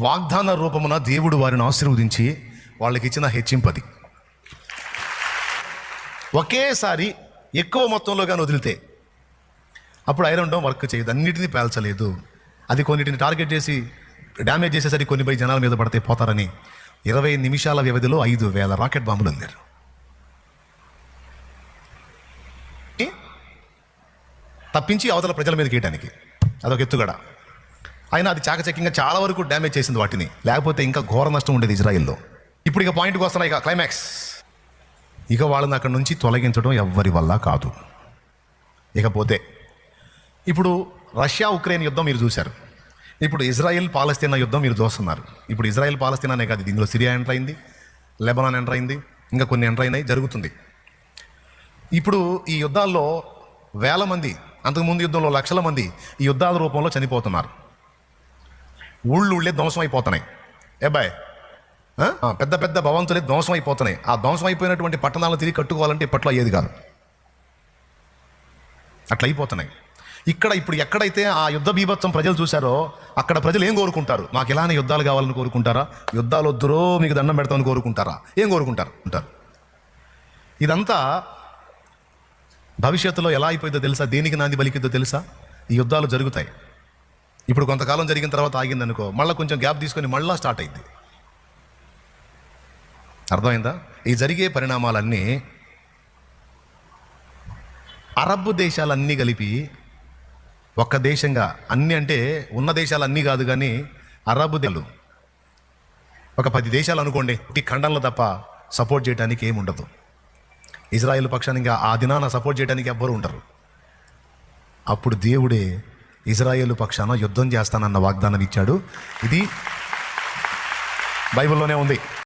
వాగ్దాన రూపమున దేవుడు వారిని ఆశీర్వదించి వాళ్ళకి ఇచ్చిన హెచ్చింపది. ఒకేసారి ఎక్కువ మొత్తంలో కానీ వదిలితే అప్పుడు ఐరన్ డోమ్ వర్క్ చేయదు, అన్నిటినీ పేల్చలేదు. అది కొన్నిటిని టార్గెట్ చేసి డ్యామేజ్ చేసేసరికి కొన్ని జనాల మీద పడితే పోతారని 20 నిమిషాల వ్యవధిలో 5,000 రాకెట్ బాంబులు అందారు. తప్పించి అవతల ప్రజల మీద గీయటానికి అదొక ఎత్తుగడ. అయినా అది చాకచక్యంగా చాలా వరకు డ్యామేజ్ చేసింది వాటిని, లేకపోతే ఇంకా ఘోర నష్టం ఉండేది ఇజ్రాయిల్లో. ఇప్పుడు ఇక పాయింట్కి వస్తున్నాయి, ఇక క్లైమాక్స్. ఇక వాళ్ళని అక్కడి నుంచి తొలగించడం ఎవ్వరి వల్ల కాదు. ఇకపోతే ఇప్పుడు రష్యా ఉక్రెయిన్ యుద్ధం మీరు చూశారు, ఇప్పుడు ఇజ్రాయెల్ పాలస్తీనా యుద్ధం మీరు చూస్తున్నారు. ఇప్పుడు ఇజ్రాయెల్ పాలస్తీనానే కాదు, ఇందులో సిరియా ఎంటర్ అయింది, లెబనాన్ ఎంటర్ అయింది, ఇంకా కొన్ని ఎంటర్ అయినాయి, జరుగుతుంది. ఇప్పుడు ఈ యుద్ధాల్లో వేల మంది, అంతకుముందు యుద్ధంలో లక్షల మంది ఈ యుద్ధాల రూపంలో చనిపోతున్నారు. ఊళ్ళే ధ్వంసం అయిపోతున్నాయి. బాయ్ పెద్ద పెద్ద భవంతులే ధ్వంసం అయిపోతున్నాయి. ఆ ధ్వంసం అయిపోయినటువంటి పట్టణాలను తిరిగి కట్టుకోవాలంటే ఇప్పట్లో అయ్యేది కాదు, అట్లా అయిపోతున్నాయి. ఇప్పుడు ఎక్కడైతే ఆ యుద్ధ బీభత్సం ప్రజలు చూశారో అక్కడ ప్రజలు ఏం కోరుకుంటారు? మాకు ఇలానే యుద్ధాలు కావాలని కోరుకుంటారా? యుద్ధాలు వద్దురో మీకు దండం పెడతామని కోరుకుంటారా? ఏం కోరుకుంటారు? ఇదంతా భవిష్యత్తులో ఎలా అయిపోయిందో తెలుసా? దేనికి నాంది పలికిద్దో తెలుసా? ఈ యుద్ధాలు జరుగుతాయి. ఇప్పుడు కొంతకాలం జరిగిన తర్వాత ఆగిందనుకో, మళ్ళీ కొంచెం గ్యాప్ తీసుకొని మళ్ళీ స్టార్ట్ అయింది. అర్థమైందా? ఈ జరిగే పరిణామాలన్నీ అరబ్ దేశాలన్నీ కలిపి ఒక్క దేశంగా, అన్నీ అంటే ఉన్న దేశాలన్నీ కాదు కానీ అరబ్ దేశాలు ఒక 10 దేశాలు అనుకోండి, ఈ ఖండంలో తప్ప సపోర్ట్ చేయడానికి ఏముండదు. ఇజ్రాయెల్ పక్షానికి ఆ దినాన సపోర్ట్ చేయడానికి ఎవ్వరూ ఉండరు. అప్పుడు దేవుడే ఇజ్రాయేలు పక్షాన యుద్ధం చేస్తానన్న వాగ్దానం ఇచ్చాడు. ఇది బైబిల్లోనే ఉంది.